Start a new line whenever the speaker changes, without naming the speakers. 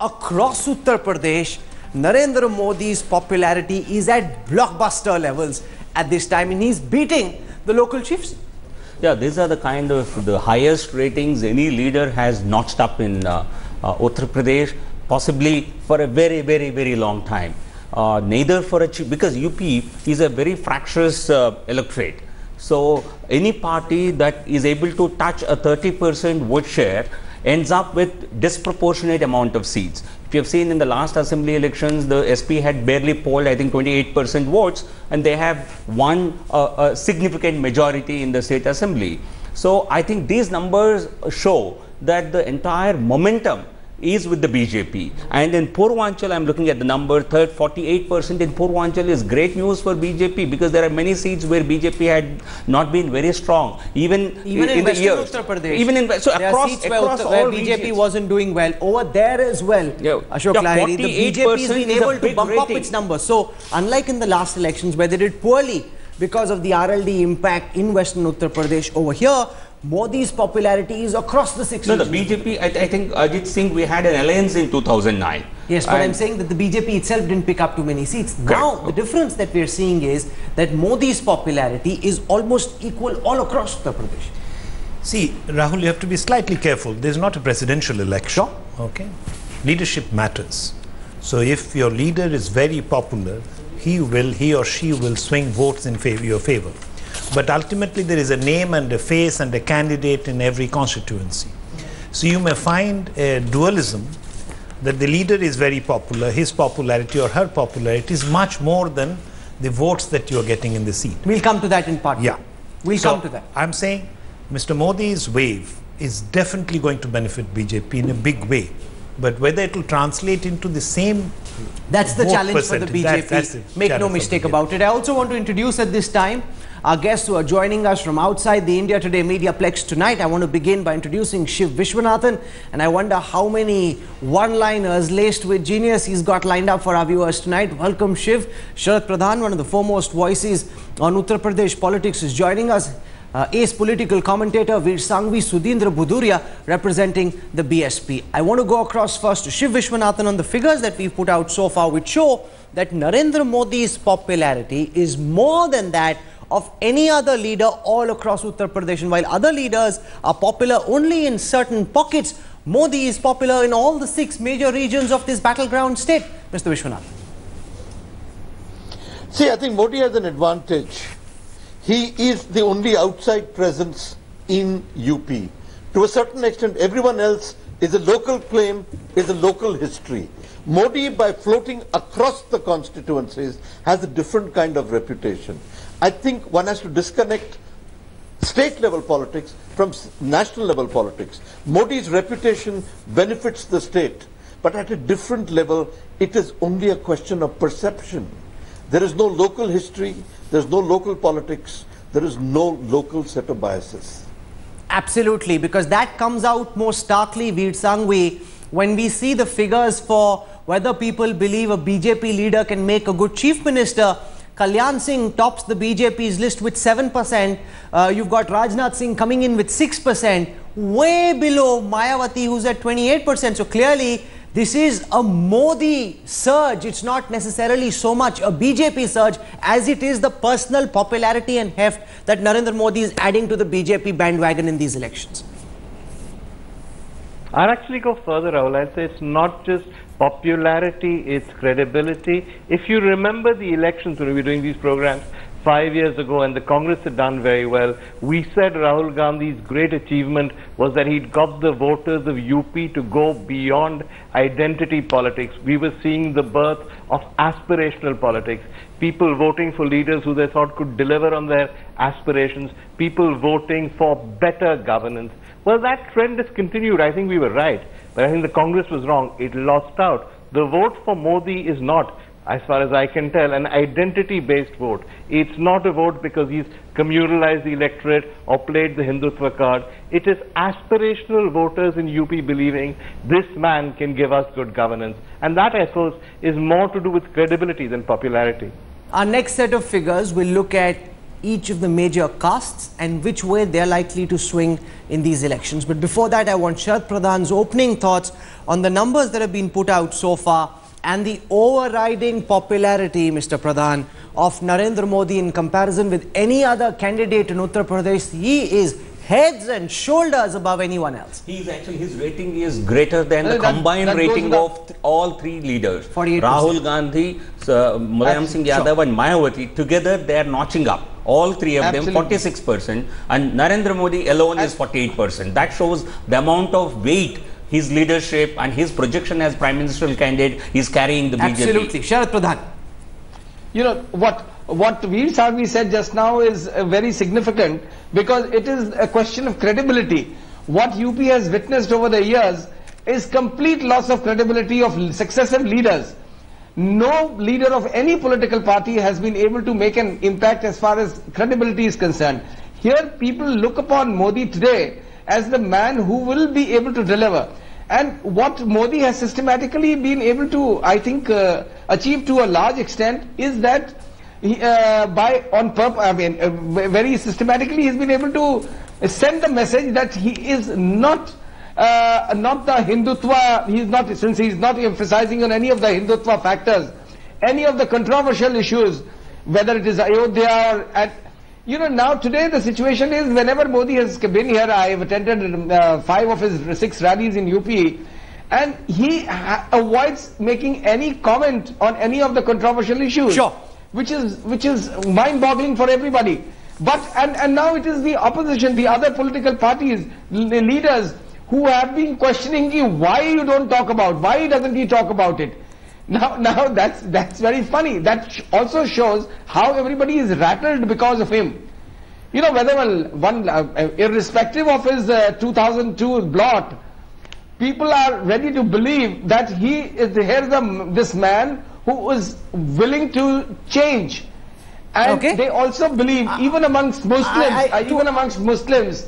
across Uttar Pradesh, Narendra Modi's popularity is at blockbuster levels at this time, and he's beating the local chiefs.
Yeah, these are the kind of the highest ratings any leader has notched up in Uttar Pradesh, possibly for a very, very, very long time. Neither for a chief, because UP is a very fractious electorate. So any party that is able to touch a 30% vote share ends up with disproportionate amount of seats. If you have seen in the last assembly elections, the SP had barely polled, I think, 28% votes, and they have won a significant majority in the state assembly. So I think these numbers show that the entire momentum is with the BJP. And in Purvanchal, I'm looking at the number, 48% in Purvanchal is great news for BJP, because there are many seats where BJP had not been very strong, even in the years.
Uttar Pradesh.
Even in, so
there
across,
are seats
across
where
all
BJP
regions.
wasn't doing well. Over there as well, Ashok Lahiri, the BJP has been able to bump up its numbers. So unlike in the last elections where they did poorly because of the RLD impact in Western Uttar Pradesh, over here, Modi's popularity is across the six regions.
No, the BJP, I think, Ajit Singh, we had an alliance in 2009.
Yes, but I'm saying that the BJP itself didn't pick up too many seats. Now, the difference that we're seeing is that Modi's popularity is almost equal all across Uttar Pradesh.
See, Rahul, you have to be slightly careful. There's not a presidential election. Okay? Leadership matters. So if your leader is very popular, he or she will swing votes in your favor. But ultimately, there is a name and a face and a candidate in every constituency. So you may find a dualism that the leader is very popular, his popularity or her popularity is much more than the votes that you are getting in the seat.
We'll come to that in part two.
Yeah.
We'll come to that.
I'm saying Mr. Modi's wave is definitely going to benefit BJP in a big way. But whether it will translate into the same...
That's the challenge for the BJP. Make no mistake about it. I also want to introduce at this time our guests who are joining us from outside the India Today Mediaplex tonight. I want to begin by introducing Shiv Vishwanathan, and I wonder how many one-liners laced with genius he's got lined up for our viewers tonight. Welcome, Shiv. Sharat Pradhan, one of the foremost voices on Uttar Pradesh politics, is joining us. Ace political commentator Veer Sangvi Sudhindra Buduria representing the BSP. I want to go across first to Shiv Vishwanathan on the figures that we've put out so far, which show that Narendra Modi's popularity is more than that of any other leader all across Uttar Pradesh. And while other leaders are popular only in certain pockets, Modi is popular in all the 6 major regions of this battleground state. Mr. Vishwanathan.
See, I think Modi has an advantage. He is the only outside presence in UP. To a certain extent, everyone else is a local claim, is a local history. Modi, by floating across the constituencies, has a different kind of reputation. I think one has to disconnect state level politics from national level politics. Modi's reputation benefits the state, but at a different level, it is only a question of perception. There is no local history, there is no local politics, there is no local set of biases.
Absolutely, because that comes out more starkly, Veer Sangvi, when we see the figures for whether people believe a BJP leader can make a good chief minister. Kalyan Singh tops the BJP's list with 7%. You've got Rajnath Singh coming in with 6%, way below Mayawati, who's at 28%. So clearly, this is a Modi surge. It's not necessarily so much a BJP surge as it is the personal popularity and heft that Narendra Modi is adding to the BJP bandwagon in these elections.
I'd actually go further, Rahul. I'd say it's not just popularity, it's credibility. If you remember the elections when we were doing these programs 5 years ago and the Congress had done very well, we said Rahul Gandhi's great achievement was that he'd got the voters of UP to go beyond identity politics. We were seeing the birth of aspirational politics. People voting for leaders who they thought could deliver on their aspirations. People voting for better governance. Well, that trend has continued. I think we were right. But I think the Congress was wrong. It lost out. The vote for Modi is not, as far as I can tell, an identity-based vote. It's not a vote because he's communalized the electorate or played the Hindutva card. It is aspirational voters in UP believing this man can give us good governance. And that, I suppose, is more to do with credibility than popularity.
Our next set of figures will look at each of the major castes and which way they're likely to swing in these elections. But before that, I want Sharad Pradhan's opening thoughts on the numbers that have been put out so far and the overriding popularity, Mr. Pradhan, of Narendra Modi in comparison with any other candidate in Uttar Pradesh. He is heads and shoulders above anyone else.
His rating is greater than the combined rating of all three leaders.
48%.
Rahul Gandhi, Mulayam Singh Yadav and Mayawati, together they are notching up. All three of them, 46%, and Narendra Modi alone is 48%. That shows the amount of weight his leadership and his projection as Prime Ministerial candidate is carrying the BJP.
Absolutely. Sharad Pradhan.
You know, what Veer Sarvi said just now is very significant, because it is a question of credibility. What UP has witnessed over the years is complete loss of credibility of successive leaders. No leader of any political party has been able to make an impact as far as credibility is concerned. Here people look upon Modi today as the man who will be able to deliver. And what Modi has systematically been able to, I think, achieve to a large extent is that very systematically he's been able to send the message that he is not the Hindutva, since he's not emphasizing on any of the Hindutva factors, any of the controversial issues, whether it is Ayodhya or... You know, now today the situation is, whenever Modi has been here, I have attended 5 of his 6 rallies in UP, and he avoids making any comment on any of the controversial issues.
Sure.
Which is mind-boggling for everybody. But and now it is the opposition, the other political parties, leaders, who have been questioning you, why you don't talk about, why doesn't he talk about it? Now that's very funny. That also shows how everybody is rattled because of him. You know, whether irrespective of his 2002 blot, people are ready to believe that this man who is willing to change. And they also believe, even amongst Muslims,